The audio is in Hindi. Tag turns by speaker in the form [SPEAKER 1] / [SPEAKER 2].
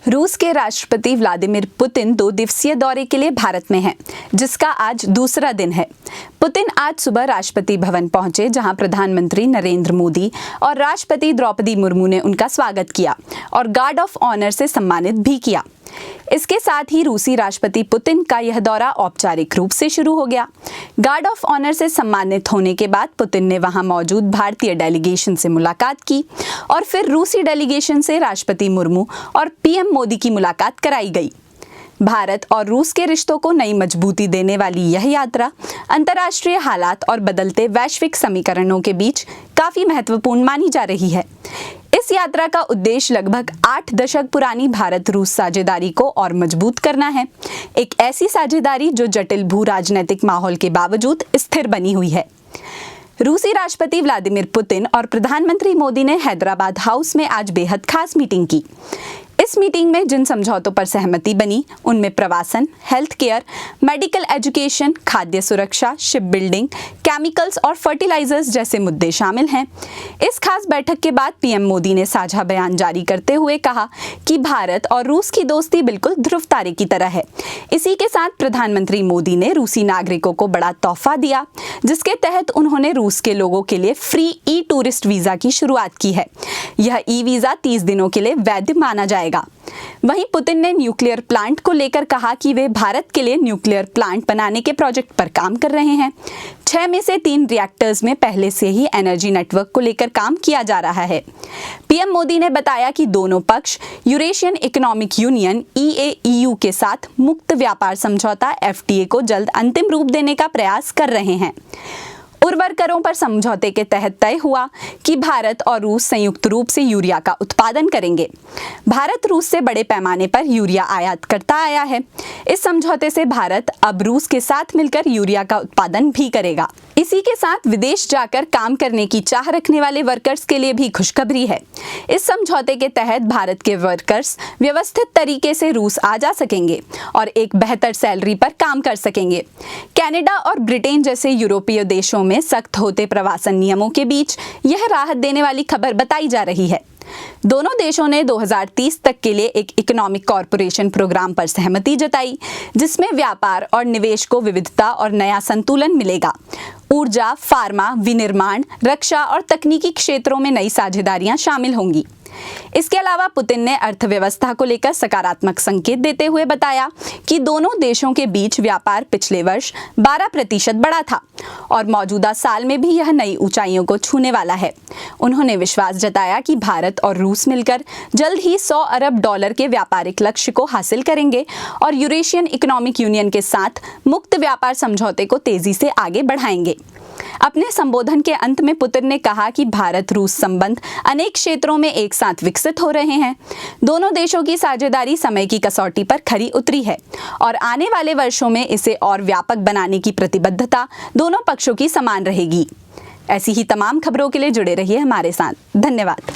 [SPEAKER 1] रूस के राष्ट्रपति व्लादिमीर पुतिन 2 दिवसीय दौरे के लिए भारत में हैं, जिसका आज दूसरा दिन है। पुतिन आज सुबह राष्ट्रपति भवन पहुंचे, जहां प्रधानमंत्री नरेंद्र मोदी और राष्ट्रपति द्रौपदी मुर्मू ने उनका स्वागत किया और गार्ड ऑफ ऑनर से सम्मानित भी किया। इसके साथ ही रूसी राष्ट्रपति पुतिन का यह दौरा औपचारिक रूप से शुरू हो गया। गार्ड ऑफ ऑनर से सम्मानित होने के बाद पुतिन ने वहां मौजूद भारतीय डेलीगेशन से मुलाकात की और फिर रूसी डेलीगेशन से राष्ट्रपति मुर्मू और पीएम मोदी की मुलाकात कराई गई। भारत और रूस के रिश्तों को नई मजबूती देने वाली यह यात्रा अंतर्राष्ट्रीय हालात और बदलते वैश्विक समीकरणों के बीच काफी महत्वपूर्ण मानी जा रही है। इस यात्रा का उद्देश्य लगभग 8 दशक पुरानी भारत रूस साझेदारी को और मजबूत करना है, एक ऐसी साझेदारी जो जटिल भू राजनीतिक माहौल के बावजूद स्थिर बनी हुई है। रूसी राष्ट्रपति व्लादिमीर पुतिन और प्रधानमंत्री मोदी ने हैदराबाद हाउस में आज बेहद खास मीटिंग की। इस मीटिंग में जिन समझौतों पर सहमति बनी उनमें प्रवासन, हेल्थ केयर, मेडिकल एजुकेशन, खाद्य सुरक्षा, शिप बिल्डिंग, केमिकल्स और फर्टिलाइजर्स जैसे मुद्दे शामिल हैं। इस खास बैठक के बाद पीएम मोदी ने साझा बयान जारी करते हुए कहा कि भारत और रूस की दोस्ती बिल्कुल ध्रुव तारे की तरह है। इसी के साथ प्रधानमंत्री मोदी ने रूसी नागरिकों को बड़ा तोहफा दिया, जिसके तहत उन्होंने रूस के लोगों के लिए फ्री ई टूरिस्ट वीजा की शुरुआत की है। यह ई वीजा 30 दिनों के लिए वैध माना जाएगा। वहीं पुतिन ने न्यूक्लियर प्लांट को लेकर कहा कि वे भारत के लिए न्यूक्लियर प्लांट बनाने के प्रोजेक्ट पर काम कर रहे हैं। 6 में से 3 रिएक्टर्स में पहले से ही एनर्जी नेटवर्क को लेकर काम किया जा रहा है। पीएम मोदी ने बताया कि दोनों पक्ष यूरेशियन इकोनॉमिक यूनियन EAEU के साथ मुक्त व्यापार समझौता FTA को जल्द अंतिम रूप देने का प्रयास कर रहे हैं। उर्वरकों पर समझौते के तहत तय हुआ कि भारत और रूस संयुक्त रूप से यूरिया का उत्पादन करेंगे। भारत रूस से बड़े पैमाने पर यूरिया आयात करता आया है। इस समझौते से भारत अब रूस के साथ मिलकर यूरिया का उत्पादन भी करेगा। इसी के साथ विदेश जाकर काम करने की चाह रखने वाले वर्कर्स के लिए भी खुशखबरी है। इस समझौते के तहत भारत के वर्कर्स व्यवस्थित तरीके से रूस आ जा सकेंगे और एक बेहतर सैलरी पर काम कर सकेंगे। कनाडा और ब्रिटेन जैसे यूरोपीय देशों में सख्त होते प्रवासन नियमों के बीच यह राहत देने वाली खबर बताई जा रही है। दोनों देशों ने 2030 तक के लिए एक इकोनॉमिक कॉरपोरेशन प्रोग्राम पर सहमति जताई, जिसमें व्यापार और निवेश को विविधता और नया संतुलन मिलेगा। ऊर्जा, फार्मा, विनिर्माण, रक्षा और तकनीकी क्षेत्रों में नई साझेदारियां शामिल होंगी। इसके अलावा पुतिन ने अर्थव्यवस्था को लेकर सकारात्मक संकेत देते हुए बताया कि दोनों देशों के बीच व्यापार पिछले वर्ष 12% बढ़ा था और मौजूदा साल में भी यह नई ऊंचाइयों को छूने वाला है। उन्होंने विश्वास जताया कि भारत और रूस मिलकर जल्द ही $100 अरब के व्यापारिक लक्ष्य को हासिल करेंगे और यूरेशियन इकोनॉमिक यूनियन के साथ मुक्त व्यापार समझौते को तेजी से आगे बढ़ाएंगे। अपने संबोधन के अंत में पुतिन ने कहा कि भारत रूस संबंध अनेक क्षेत्रों में एक साथ विकसित हो रहे हैं। दोनों देशों की साझेदारी समय की कसौटी पर खरी उतरी है और आने वाले वर्षों में इसे और व्यापक बनाने की प्रतिबद्धता दोनों पक्षों की समान रहेगी। ऐसी ही तमाम खबरों के लिए जुड़े रहिए हमारे साथ। धन्यवाद।